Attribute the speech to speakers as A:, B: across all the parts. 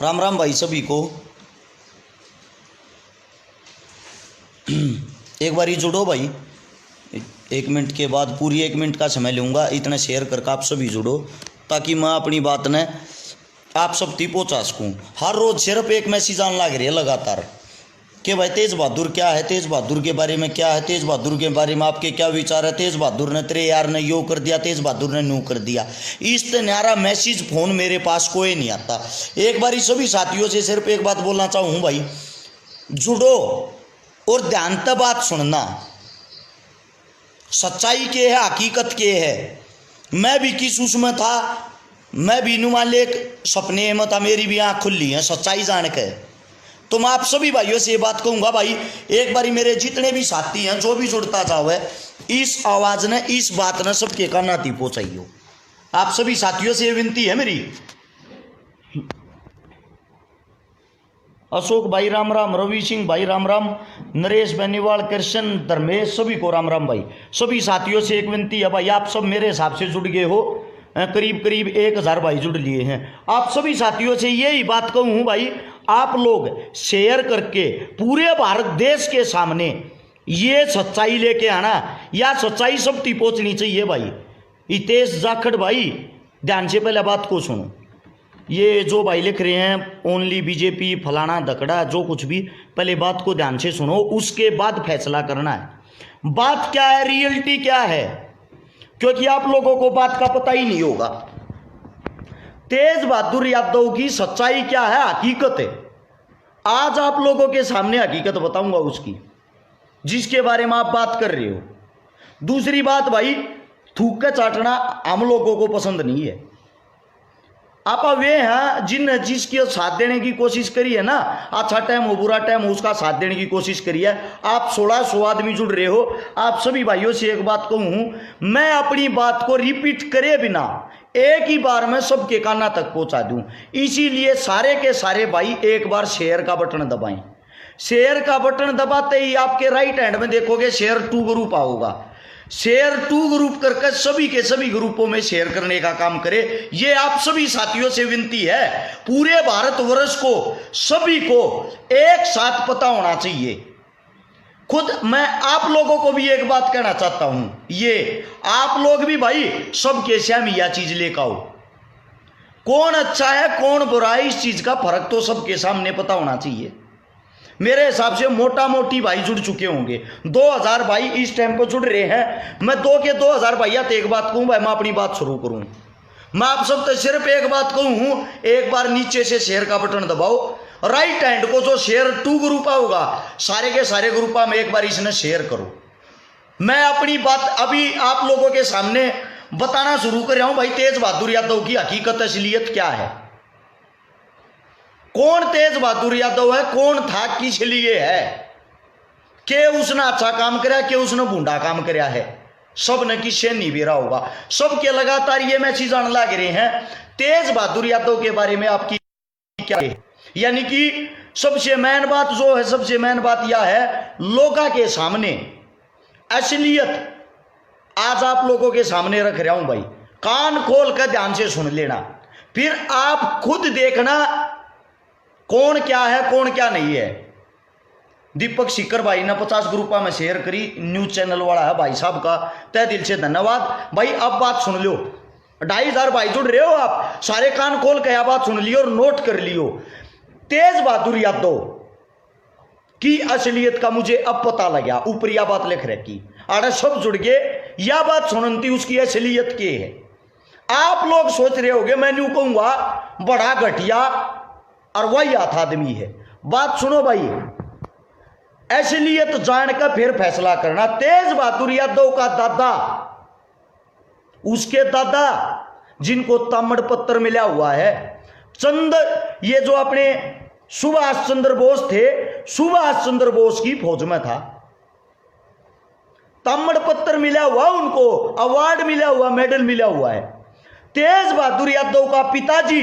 A: राम राम भाई सभी को। एक बार ही जुड़ो भाई, 1 मिनट के बाद पूरी 1 मिनट का समय लूँगा, इतना शेयर करके आप सभी जुड़ो ताकि मैं अपनी बात ने आप सब तक पहुँचा सकूँ। हर रोज़ सिर्फ एक मैसेज आने लग रही है लगातार कि भाई तेज बहादुर क्या है, तेज बहादुर के बारे में क्या है, तेज बहादुर के बारे में आपके क्या विचार है, तेज बहादुर ने तेरे यार ने यो कर दिया, तेज बहादुर ने न्यू कर दिया। इस न्यारा मैसेज फोन मेरे पास कोई नहीं आता। एक बार सभी साथियों से सिर्फ एक बात बोलना चाहूँ भाई, जुड़ो और ध्यान से बात सुनना। सच्चाई के है, हकीकत के है। मैं भी किस उसमें था, मैं भी नुमान एक सपने में था, मेरी भी आँख खुली है सच्चाई जान के। तो मैं आप सभी भाइयों से ये बात कहूँगा भाई, एक बारी मेरे जितने भी साथी हैं जो भी जुड़ता चाहे इस आवाज़ ने, इस बात ने सबके काना तक पहुँचाइयो। आप सभी साथियों से ये विनती है मेरी। अशोक भाई राम राम, रवि सिंह भाई राम राम, नरेश बेनीवाल, कृष्ण, धर्मेश, सभी को राम राम भाई। सभी साथियों से एक विनती है भाई, आप सब मेरे हिसाब से जुड़ गए हो, करीब करीब 1000 भाई जुड़ लिए हैं। आप सभी साथियों से यही बात कहूँ भाई, आप लोग शेयर करके पूरे भारत देश के सामने ये सच्चाई लेके आना, या सच्चाई सब तक पहुँचनी चाहिए भाई। हितेश जाखड़ भाई ध्यान से पहले बात को सुनो। ये जो भाई लिख रहे हैं ओनली बीजेपी फलाना धकड़ा जो कुछ भी, पहले बात को ध्यान से सुनो, उसके बाद फैसला करना है। बात क्या है, रियलिटी क्या है, क्योंकि आप लोगों को बात का पता ही नहीं होगा। तेज बहादुर यादव की सच्चाई क्या है, हकीकत है। आज आप लोगों के सामने हकीकत बताऊंगा उसकी, जिसके बारे में आप बात कर रहे हो। दूसरी बात भाई, थूक के चाटना हम लोगों को पसंद नहीं है। आप वे हैं जिन जिसकी साथ देने की कोशिश करी है ना, अच्छा टाइम हो बुरा टाइम हो उसका साथ देने की कोशिश करी है। आप 1600 आदमी जुड़ रहे हो। आप सभी भाइयों से एक बात कहूँ, मैं अपनी बात को रिपीट करे बिना एक ही बार में सबके काना तक पहुंचा दूं। इसीलिए सारे के सारे भाई एक बार शेयर का बटन दबाएं। शेयर का बटन दबाते ही आपके राइट हैंड में देखोगे शेयर टू ग्रुप आओगा। शेयर टू ग्रुप करके सभी के सभी ग्रुपों में शेयर करने का काम करे। ये आप सभी साथियों से विनती है। पूरे भारतवर्ष को सभी को एक साथ पता होना चाहिए। खुद मैं आप लोगों को भी एक बात कहना चाहता हूं, ये आप लोग भी भाई सबके सामने यह चीज लेकर आओ। कौन अच्छा है कौन बुरा है, इस चीज का फर्क तो सबके सामने पता होना चाहिए। मेरे हिसाब से मोटा मोटी भाई जुड़ चुके होंगे, 2000 भाई इस टाइम पर जुड़ रहे हैं। मैं 2000 भाइया तो एक बात कहूं भाई, मैं अपनी बात शुरू करूं। मैं आप सब तो सिर्फ एक बात कहूं, एक बार नीचे से शेयर का बटन दबाओ। राइट हैंड को जो शेयर टू ग्रुप होगा, सारे के सारे ग्रुपा में एक बार इसने शेयर करो। मैं अपनी बात अभी आप लोगों के सामने बताना शुरू कर रहा हूं भाई, तेज बहादुर यादव की हकीकत असलियत क्या है। कौन तेज बहादुर यादव है, कौन था, किस लिए है, के उसने अच्छा काम कराया, के उसने बूढ़ा काम कराया है, सब ने किससे नहीं बेरा होगा। सबके लगातार ये मैसेज आने लग रहे हैं तेज बहादुर यादव के बारे में आपकी क्या है। यानी कि सबसे मेन बात जो है, सबसे मेन बात यह है, लोगों के सामने असलियत आज आप लोगों के सामने रख रहा हूं भाई। कान खोल कर ध्यान से सुन लेना, फिर आप खुद देखना कौन क्या है कौन क्या नहीं है। दीपक सीकर भाई ने 50 ग्रुपा में शेयर करी, न्यूज चैनल वाला है भाई साहब का तहे दिल से धन्यवाद भाई। अब बात सुन लो, 2500 भाई जुड़ रहे हो आप, सारे कान खोल के यह बात सुन लियो और नोट कर लियो। तेज बहादुर यादव की असलियत का मुझे अब पता लगा, ऊपरी यह बात लिख रखी आड़े सब जुड़ गए, यह बात सुनती उसकी असलियत के है। आप लोग सोच रहे होगे मैं न्यू कहूंगा बड़ा घटिया और वही आता आदमी है। बात सुनो भाई, असलियत जानकर फिर फैसला करना। तेज बहादुर यादव का दादा, उसके दादा जिनको ताम्र पत्र मिला हुआ है, ये जो अपने सुभाष चंद्र बोस थे, सुभाष चंद्र बोस की फौज में था, ताम्र पत्र मिला हुआ उनको, अवार्ड मिला हुआ, मेडल मिला हुआ है। तेज बहादुर यादव का पिताजी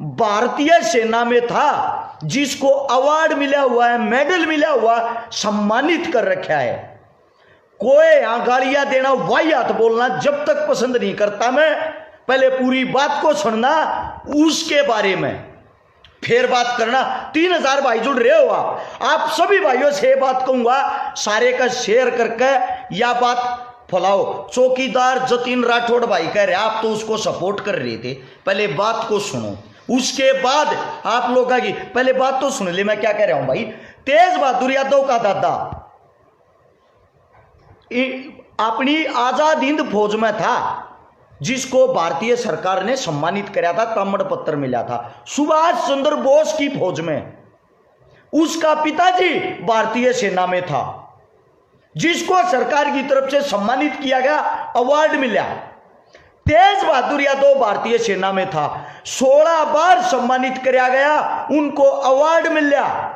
A: भारतीय सेना में था, जिसको अवार्ड मिला हुआ है, मेडल मिला हुआ, सम्मानित कर रखा है। कोई यहां गालियां देना, वाहियात बोलना जब तक पसंद नहीं करता मैं। पहले पूरी बात को सुनना, उसके बारे में फिर बात करना। 3000 भाई जुड़ रहे हो आप सभी भाइयों से बात कहूंगा, सारे का शेयर करके या बात फैलाओ। चौकीदार जतिन राठौड़ भाई कह रहे आप तो उसको सपोर्ट कर रहे थे, पहले बात को सुनो, उसके बाद आप लोग की पहले बात तो सुन ले मैं क्या कह रहा हूं भाई। तेज बहादुर यादव का दादा अपनी आजाद हिंद फौज में था, जिसको भारतीय सरकार ने सम्मानित कराया था, ताम्र पत्र मिला था। सुभाष चंद्र बोस की फौज में उसका पिताजी भारतीय सेना में था, जिसको सरकार की तरफ से सम्मानित किया गया, अवार्ड मिला। तेज बहादुर यादव भारतीय सेना में था, 16 बार सम्मानित किया गया, उनको अवार्ड मिला।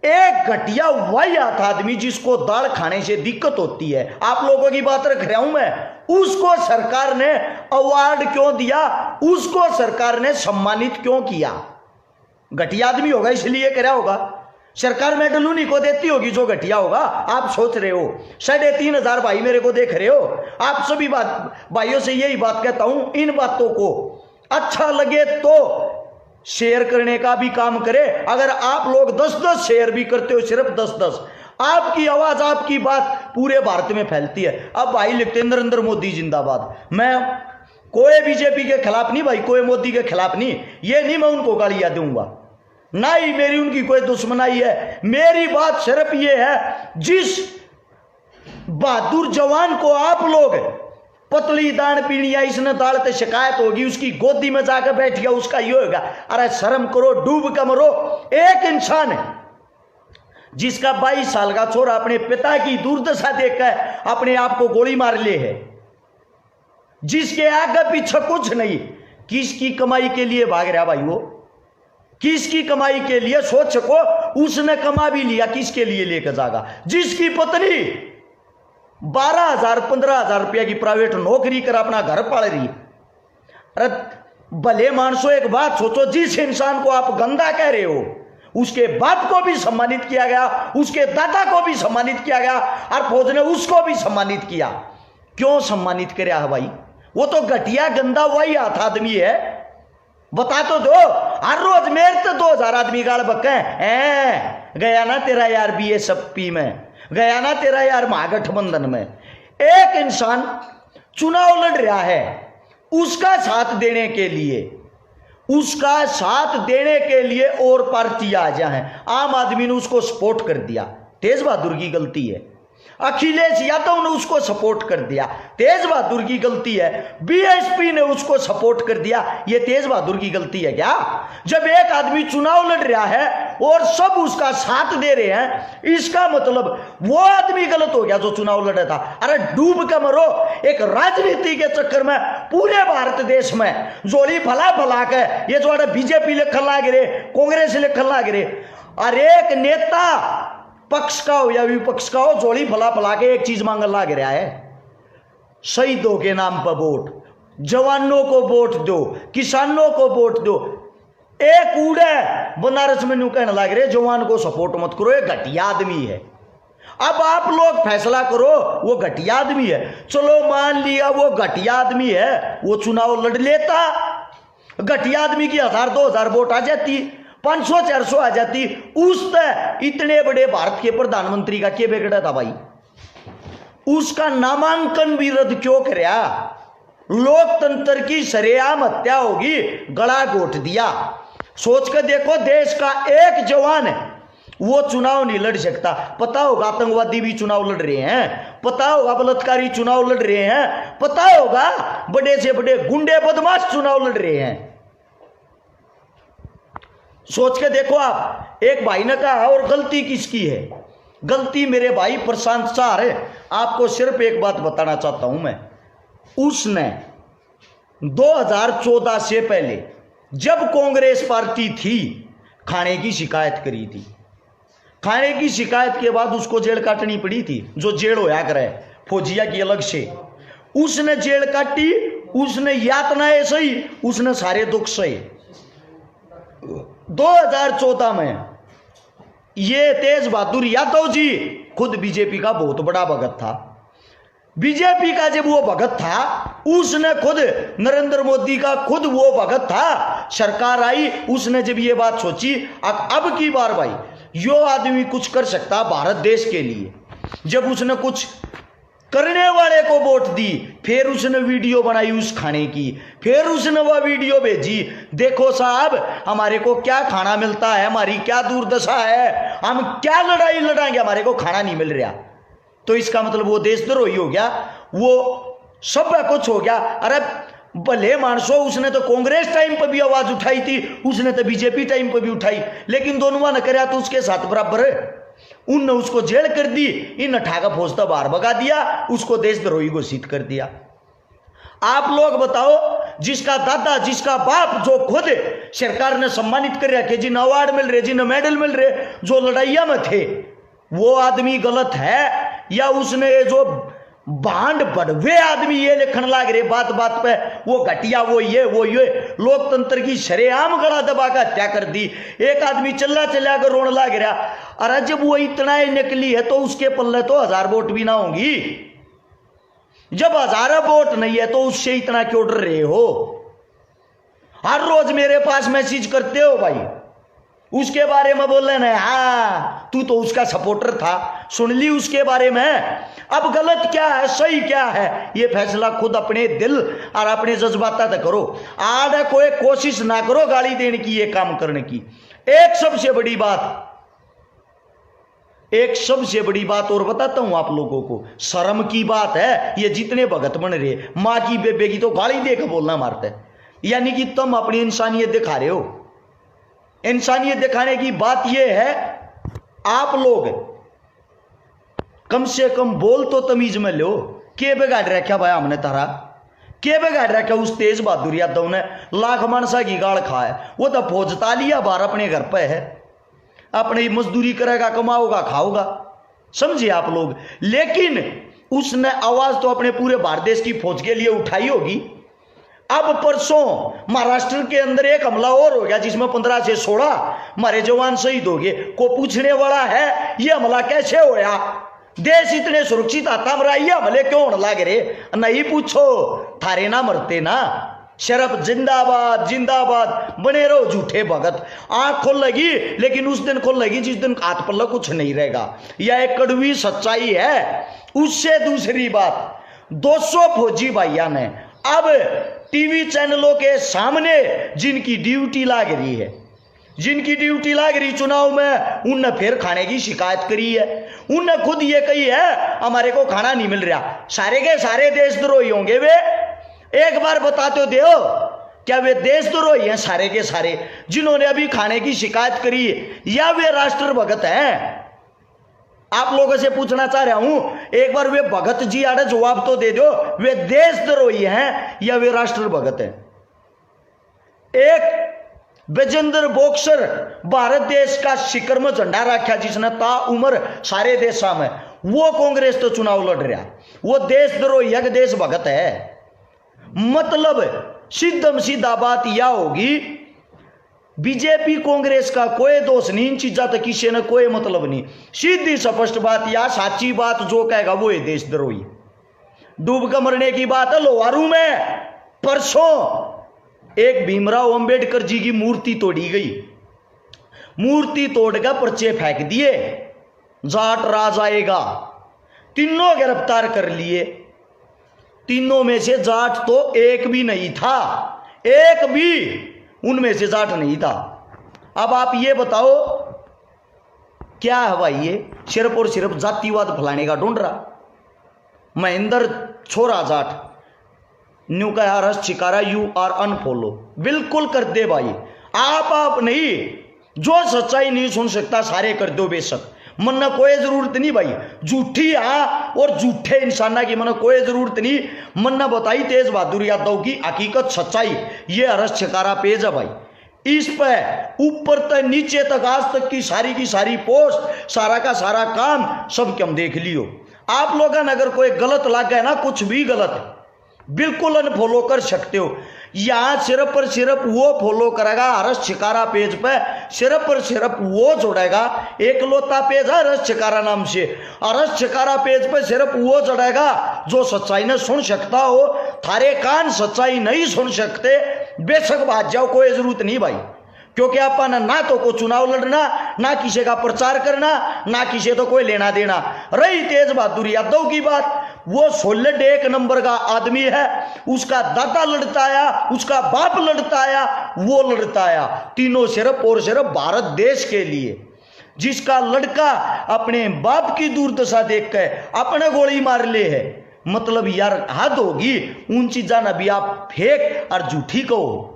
A: एक घटिया वाहियात आदमी जिसको दाल खाने से दिक्कत होती है, आप लोगों की बात रख रहा हूं मैं, उसको सरकार ने अवार्ड क्यों दिया, उसको सरकार ने सम्मानित क्यों किया? घटिया आदमी होगा इसलिए करा होगा। सरकार मेडल उन्हीं को देती होगी जो घटिया होगा। आप सोच रहे हो 3500 भाई मेरे को देख रहे हो, आप सभी भाइयों से यही बात कहता हूं, इन बातों को अच्छा लगे तो शेयर करने का भी काम करे। अगर आप लोग 10-10 शेयर भी करते हो, सिर्फ 10-10, आपकी आवाज आपकी बात पूरे भारत में फैलती है। अब भाई लिखते हैं नरेंद्र मोदी जिंदाबाद। मैं कोई बीजेपी के खिलाफ नहीं भाई, कोई मोदी के खिलाफ नहीं, ये नहीं मैं उनको गालियां दूंगा, ना ही मेरी उनकी कोई दुश्मनाई है। मेरी बात सिर्फ ये है, जिस बहादुर जवान को आप लोग पतली दान पीनी है, इसने दाल ते शिकायत होगी, उसकी गोदी में जाकर बैठ गया, उसका ये होगा। अरे शर्म करो, डूब कर मरो। एक इंसान है जिसका 22 साल का छोरा अपने पिता की दुर्दशा देखकर अपने आप को गोली मार ले है, जिसके आगे पीछे कुछ नहीं, किसकी कमाई के लिए भाग रहा भाई? वो किसकी कमाई के लिए? सोच सको, उसने कमा भी लिया, किसके लिए लेकर जाएगा? जिसकी पत्नी 12,000 15,000 रुपया की प्राइवेट नौकरी कर अपना घर पाल रही। अरे भले मानसो, एक बात सोचो, जिस इंसान को आप गंदा कह रहे हो, उसके बाप को भी सम्मानित किया गया, उसके दादा को भी सम्मानित किया गया, और फौज ने उसको भी सम्मानित किया। क्यों सम्मानित किया है भाई? वो तो घटिया गंदा वही आदमी है। बता तो दो, हर रोज मेरे तो 2000 आदमी गाड़ बके गया ना तेरा यार बीएसपी में, गया ना तेरा यार महागठबंधन में। एक इंसान चुनाव लड़ रहा है, उसका साथ देने के लिए, उसका साथ देने के लिए और पार्टी आ जाए, आम आदमी ने उसको सपोर्ट कर दिया, तेज बहादुर की गलती है। अखिलेश यादव ने उसको सपोर्ट कर दिया, तेज बहादुर की गलती है। बीएसपी ने उसको सपोर्ट कर दिया, ये तेज बहादुर की गलती है क्या? जब एक आदमी चुनाव लड़ रहा है और सब उसका साथ दे रहे हैं, इसका मतलब वो आदमी गलत हो गया जो चुनाव लड़ रहा था। अरे डूब के मरो। एक राजनीति के चक्कर में पूरे भारत देश में जोड़ी फला फला के ये जो बीजेपी लिखन लाग रहे, कांग्रेस लिखन लाग रहे, अरे एक नेता पक्ष का हो या विपक्ष का हो, जोड़ी फला फला के एक चीज मांगने लग रहा है, शहीदों के नाम पर वोट, जवानों को वोट दो, किसानों को वोट दो। एक उड़े बनारस में न्यू कहने लग रहे जवान को सपोर्ट मत करो, ये घटिया आदमी है। अब आप लोग फैसला करो, वो घटिया आदमी है। चलो मान लिया वो घटिया आदमी है, वो चुनाव लड़ लेता, घटिया आदमी की 1000-2000 वोट आ जाती, 500-400 आ जाती, उससे इतने बड़े भारत के प्रधानमंत्री का क्या बिगड़ा था भाई? उसका नामांकन भी रद्द क्यों कराया? लोकतंत्र की सरेआम हत्या होगी, गला घोट दिया। सोच कर देखो, देश का एक जवान है, वो चुनाव नहीं लड़ सकता। पता होगा आतंकवादी भी चुनाव लड़ रहे हैं, पता होगा बलात्कारी चुनाव लड़ रहे हैं, पता होगा बड़े से बड़े गुंडे बदमाश चुनाव लड़ रहे हैं। सोच के देखो आप। एक भाई ने कहा और गलती किसकी है? गलती मेरे भाई प्रशांत चार है। आपको सिर्फ एक बात बताना चाहता हूं मैं, उसने 2014 से पहले जब कांग्रेस पार्टी थी, खाने की शिकायत करी थी। खाने की शिकायत के बाद उसको जेल काटनी पड़ी थी, जो जेल होया करे फौजिया की अलग से। उसने जेल काटी, उसने यातनाएं सही, उसने सारे दुख सही। 2014 में ये तेज बहादुर यादव जी खुद बीजेपी का बहुत बड़ा भगत था। बीजेपी का जब वो भगत था उसने खुद नरेंद्र मोदी का खुद वो भगत था, सरकार आई उसने जब ये बात सोची अब की बार भाई यो आदमी कुछ कर सकता भारत देश के लिए, जब उसने कुछ करने वाले को वोट दी, फिर उसने वीडियो बनाई उस खाने की, फिर उसने वह वीडियो भेजी, देखो साहब हमारे को क्या खाना मिलता है, हमारी क्या दुर्दशा है, हम क्या लड़ाई लड़ाएंगे, हमारे को खाना नहीं मिल रहा। तो इसका मतलब वो देशद्रोही हो गया, वो सब कुछ हो गया। अरे भले मानसो उसने तो कांग्रेस टाइम पर भी आवाज उठाई थी, उसने तो बीजेपी टाइम पर भी उठाई, लेकिन दोनों ने कराया तो उसके साथ बराबर है। उनने उसको जेल कर दी, इन ठाका फौजता बाहर भगा दिया, उसको देशद्रोही घोषित कर दिया। आप लोग बताओ, जिसका दादा जिसका बाप जो खुद सरकार ने सम्मानित कर रखे, जिन अवार्ड मिल रहे, जिन मेडल मिल रहे, जो लड़ाइया में थे, वो आदमी गलत है या उसने जो बांड बढ़वे आदमी ये लिखने लग रहे बात बात पे वो घटिया वो ये लोकतंत्र की शरेआम गला दबा कर हत्या कर दी। एक आदमी चला कर रोने लग रहा, अरे जब वो इतना ही निकली है तो उसके पल्ले तो 1000 वोट भी ना होंगी, जब 1000 वोट नहीं है तो उससे इतना क्यों डर रहे हो? हर रोज मेरे पास मैसेज करते हो भाई, उसके बारे में बोल रहे, हाँ तू तो उसका सपोर्टर था, सुन ली उसके बारे में। अब गलत क्या है सही क्या है ये फैसला खुद अपने दिल और अपने जज्बाता तक करो। आज कोई कोशिश ना करो गाली देने की, ये काम करने की। एक सबसे बड़ी बात और बताता हूं आप लोगों को, शर्म की बात है। ये जितने भगत बन रहे, माँ की बेबे की तो गाली देकर बोलना मारते, यानी कि तुम अपनी इंसानियत दिखा रहे हो। इंसानियत दिखाने की बात यह है, आप लोग कम से कम बोल तो तमीज में लो। के बिगाड़ रखा भाई हमने तारा, के बिगाड़ रखा उस तेज बहादुर यादव ने? लाख मानसा की गाड़ खा है, वो तो फौज तालिया बार अपने घर पे है, अपनी मजदूरी करेगा, कमाओगा, खाओगा, समझिए आप लोग। लेकिन उसने आवाज तो अपने पूरे भारत देश की फौज के लिए उठाई होगी। अब परसों महाराष्ट्र के अंदर एक हमला और हो गया जिसमें 15 से 16 हमारे जवान शहीद हो गए। को पूछने वाला है ये हमला कैसे होया? देश इतने सुरक्षित आता मरा, ये हमले क्यों होने लग रहे? नहीं पूछो, थारे ना मरते ना। शरफ जिंदाबाद जिंदाबाद बने रहो झूठे भगत। आंख खोल लगी, लेकिन उस दिन खोल लगी जिस दिन हाथ पल्ला कुछ नहीं रहेगा। यह एक कड़वी सच्चाई है। उससे दूसरी बात, 200 फौजी भाइया ने अब टीवी चैनलों के सामने जिनकी ड्यूटी लाग रही है, जिनकी ड्यूटी लाग रही चुनाव में, उनने फिर खाने की शिकायत करी है। उनने खुद ये कही है हमारे को खाना नहीं मिल रहा। सारे के सारे देशद्रोही होंगे वे? एक बार बताते दो, क्या वे देशद्रोही हैं सारे के सारे जिन्होंने अभी खाने की शिकायत करी, या वे राष्ट्र भगत हैं? आप लोगों से पूछना चाह रहा हूं, एक बार वे भगत जी आड़े जवाब तो दे दो, वे देशद्रोही हैं या वे राष्ट्र भगत हैं? एक विजेंद्र बॉक्सर भारत देश का शिखर में झंडा रखा जिसने ता उम्र सारे देशा में, वो कांग्रेस तो चुनाव लड़ रहा, वो देशद्रोही है कि देश भगत है? मतलब सीधम सीधा बात यह होगी, बीजेपी कांग्रेस का कोई दोष नहीं, इन चीजा तो किसी ने कोई मतलब नहीं। सीधी स्पष्ट बात या साची बात जो कहेगा वो है देशद्रोही। डूब कर मरने की बात है। लोहारू में परसों एक भीमराव अंबेडकर जी की मूर्ति तोड़ी गई, मूर्ति तोड़कर पर्चे फेंक दिए, जाट राज आएगा, तीनों गिरफ्तार कर लिए। तीनों में से जाट तो एक भी नहीं था, एक भी उनमें से जाट नहीं था। अब आप ये बताओ क्या है भाई? ये सिर्फ और सिर्फ जातिवाद फैलाने का ढूंढ रहा। महेंद्र छोरा जाट न्यू का रस शिकारा यू आर अनफॉलो, बिल्कुल कर दे भाई। आप नहीं, जो सच्चाई नहीं सुन सकता सारे कर दो बेशक, मन कोई जरूरत नहीं भाई। झूठी और झूठे इंसाना की मन कोई जरूरत नहीं। मन बताई तेज बहादुर यादव की हकीकत सच्चाई, ये हरस छिकारा पेज है भाई। इस पे ऊपर तक नीचे तक आज तक की सारी पोस्ट, सारा का सारा काम सब हम देख लियो। आप लोग अगर कोई गलत लग गए ना, कुछ भी गलत, बिल्कुल अनफॉलो कर सकते हो। यहां सिर्फ और सिर्फ वो फॉलो करेगा हरस शिकारा पेज पे, सिर्फ और सिर्फ वो जोड़ेगा। एक लोता पेज है हरस शिकारा नाम से, हरस शिकारा पेज पे सिर्फ वो जोड़ेगा जो सच्चाई ने सुन सकता हो, थारे कान सच्चाई नहीं सुन सकते, बेशक बात जाओ, कोई जरूरत नहीं भाई, क्योंकि अपन ना तो को चुनाव लड़ना, ना किसी का प्रचार करना, ना किसी तो कोई लेना देना। रही तेज बहादुर यादव की बात, वो 16 एक नंबर का आदमी है, उसका दादा लड़ता आया, उसका बाप लड़ता आया, वो लड़ता आया, तीनों सिर्फ और सिर्फ भारत देश के लिए। जिसका लड़का अपने बाप की दुर्दशा देख के अपने गोली मार ले है, मतलब यार हद होगी। उन चीजा ना भी आप फेक और झूठी कहो।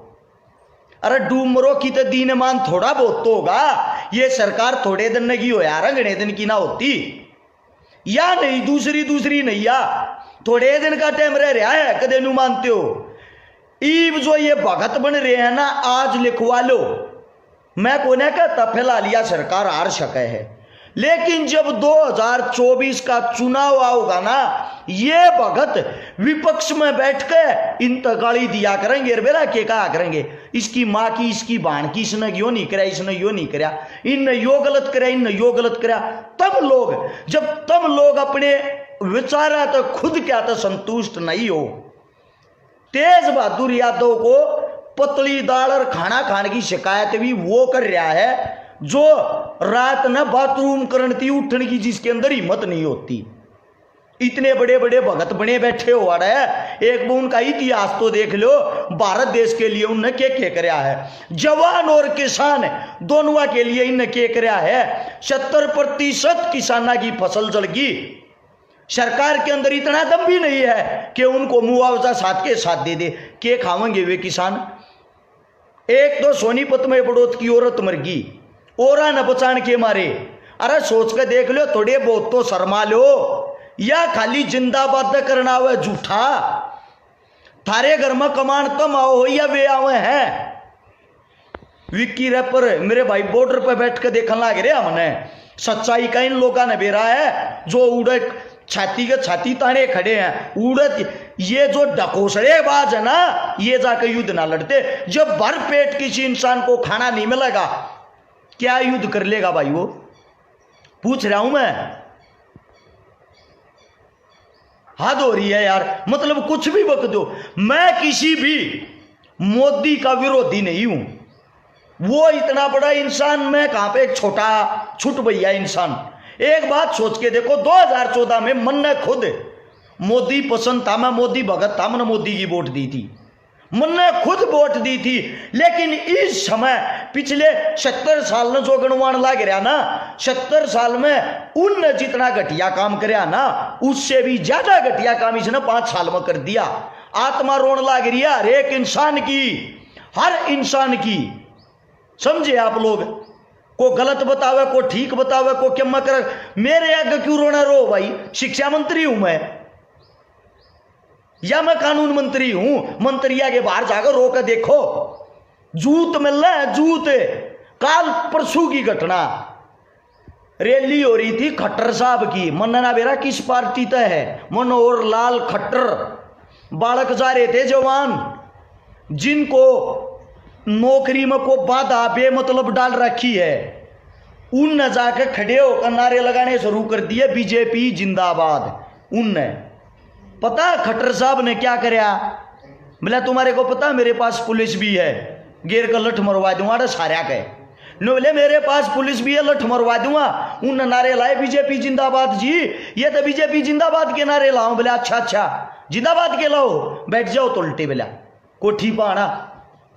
A: अरे डूमरो की तो दीन मान थोड़ा बहुत तो होगा, ये सरकार थोड़े दिन की हो यार, घने दिन की ना होती या नहीं, दूसरी नहीं या थोड़े दिन का टाइम रह रहा है, कदे नू मानते हो। ईब जो ये भगत बन रहे हैं ना, आज लिखवा लो, मैं को ना कहता फैला लिया सरकार हार सके है, लेकिन जब 2024 का चुनाव आओगा ना, ये भगत विपक्ष में बैठ के इंतकाली दिया करेंगे, बेला के कहा करेंगे, इसकी माँ की, इसकी बहन की, इसने यो नहीं कराया, इसने यो नहीं कराया, इनने यो गलत कराया, इनने यो गलत कराया। तब लोग अपने विचारा तो खुद क्या तो संतुष्ट नहीं हो। तेज बहादुर यादव को पतली दाल और खाना खाने की शिकायत भी वो कर रहा है जो रात न बाथरूम करती उठने की, जिसके अंदर हिम्मत नहीं होती। इतने बड़े बड़े भगत बने बैठे हो रहे हैं, एक वो उनका इतिहास तो देख लो, भारत देश के लिए उनने क्या कराया है, जवान और किसान दोनों के लिए इनने क्या कराया है। 70% किसाना की फसल जल गई। सरकार के अंदर इतना दम भी नहीं है कि उनको मुआवजा साथ के साथ दे दे। के खावेंगे वे किसान। एक तो सोनीपत में बड़ौत की औरत मर गई, ओरा न बचान के मारे। अरे सोच के देख लो, थोड़े बहुत तो शर्मा लो, या खाली जिंदाबाद करना हुआ झूठा। थारे घर में कमान तुम आओ हो या वे आवे हैं। विक्की रैपर मेरे भाई बॉर्डर पर बैठ के देखने लग रहे हमने, सच्चाई का इन लोगों ने बेरा है, जो उड़े छाती के छाती ताने खड़े हैं, उड़त ये जो ढकोसड़ेबाज है ना, ये जाकर युद्ध ना लड़ते। जब भर पेट किसी इंसान को खाना नहीं मिलेगा, क्या युद्ध कर लेगा भाई? वो पूछ रहा हूं मैं। हद हो रही है यार, मतलब कुछ भी बक दो। मैं किसी भी मोदी का विरोधी नहीं हूं, वो इतना बड़ा इंसान, मैं कहां पे एक छोटा छुट भैया इंसान। एक बात सोच के देखो, 2014 में मन ने खुद मोदी पसंद था, मैं मोदी भगत था, मैंने मोदी की वोट दी थी, मन ने खुद वोट दी थी। लेकिन इस समय पिछले 70 साल में जो गणवान लाग रहा ना, 70 साल में उनने जितना घटिया काम कराया ना, उससे भी ज्यादा घटिया काम इसने 5 साल में कर दिया। आत्मा रोन लाग रही है हर एक इंसान की, हर इंसान की। समझे आप लोग? को गलत बतावे, को ठीक बतावे, को क्या कर। मेरे आगे क्यों रोना रो भाई? शिक्षा मंत्री हूं मैं, या मैं कानून मंत्री हूं? मंत्री आगे बाहर जाकर रोक देखो, जूत मिल रहा है, जूत। काल परसों की घटना, रैली हो रही थी खट्टर साहब की, मनना बेरा किस पार्टी तय है, मनोहर लाल खट्टर। बालक जा रहे थे जवान, जिनको नौकरी में को बाधा बेमतलब डाल रखी है, उन जाकर खड़े होकर नारे लगाने शुरू कर दिए, बीजेपी जिंदाबाद। उनने पता खट्टर साहब ने क्या कराया? बोला तुम्हारे को पता मेरे पास पुलिस भी है, गेर का लठ मरवा दूंगा सारा के। नो बोले मेरे पास पुलिस भी है, लठ मरवा दूंगा। उन नारे लाए बीजेपी जिंदाबाद जी, ये तो बीजेपी जिंदाबाद के नारे लाओ। बोले अच्छा जिंदाबाद के लाओ, बैठ जाओ तो उल्टे। बोला कोठी पाना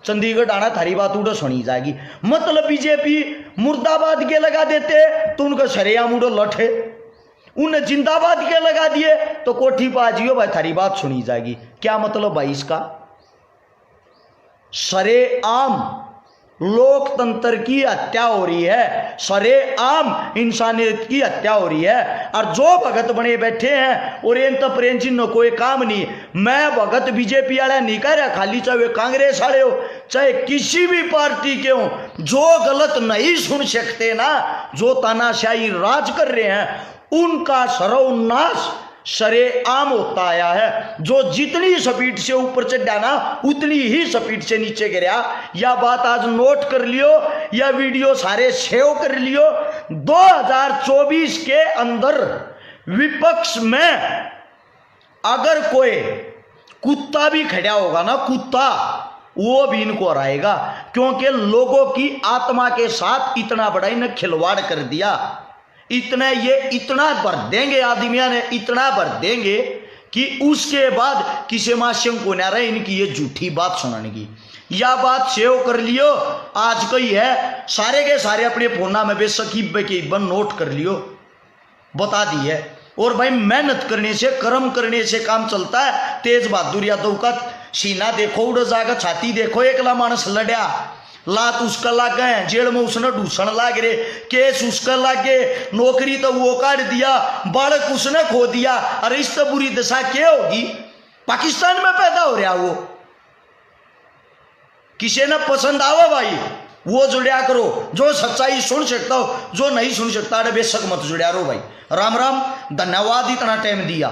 A: चंडीगढ़ आना, थारी बात उड़ो सुनी जाएगी। मतलब बीजेपी मुर्दाबाद के लगा देते तो उनका सरेआम उड़ो लठे, उन्हें जिंदाबाद के लगा दिए तो कोठी पाजियो भाई थारी बात सुनी जाएगी। क्या मतलब भाई इसका? सरेआम लोकतंत्र की हत्या हो रही है, सरेआम इंसानियत की हत्या हो रही है। और जो भगत बने बैठे हैं और इन तो प्रेम चिन्ह कोई काम नहीं। मैं भगत बीजेपी वाला नहीं कह रहा, खाली चाहे वे कांग्रेस वाले हो चाहे किसी भी पार्टी के हो, जो गलत नहीं सुन सकते ना, जो तानाशाही राज कर रहे हैं, उनका सर्वनाश सरेआम होता आया है। जो जितनी स्पीड से ऊपर चढ़ा ना, उतनी ही स्पीड से नीचे गिरा। या बात आज नोट कर लियो, या वीडियो सारे सेव कर लियो। 2024 के अंदर विपक्ष में अगर कोई कुत्ता भी खड़ा होगा ना, कुत्ता, वो भी इनको हराएगा, क्योंकि लोगों की आत्मा के साथ इतना बड़ा इन्हें खिलवाड़ कर दिया। इतने ये इतना भर देंगे, आदमिया ने इतना भर देंगे कि उसके बाद किसी माशंक को ना रहे इनकी ये झूठी बात सुनाने की। या बात सेव कर लियो, आज कई है, सारे के सारे अपने फोना में बेसकीब के बन नोट कर लियो, बता दी है। और भाई मेहनत करने से, कर्म करने से काम चलता है। तेज बहादुर यादव का सीना देखो, उड़ जागा, छाती देखो, एकला मानस लड़या, लात उसका लाग गए, जेल में उसने ढूसण लाग रे, केस उसका लागे, नौकरी तो वो काट दिया, बालक उसने खो दिया। अरे इस तो बुरी दशा क्या होगी? पाकिस्तान में पैदा हो रहा वो, किसी ने पसंद आवा भाई वो जुड़िया करो, जो सच्चाई सुन सकता हो, जो नहीं सुन सकता अरे बेशक मत जुड़िया रो भाई। राम राम, धन्यवाद इतना टाइम दिया।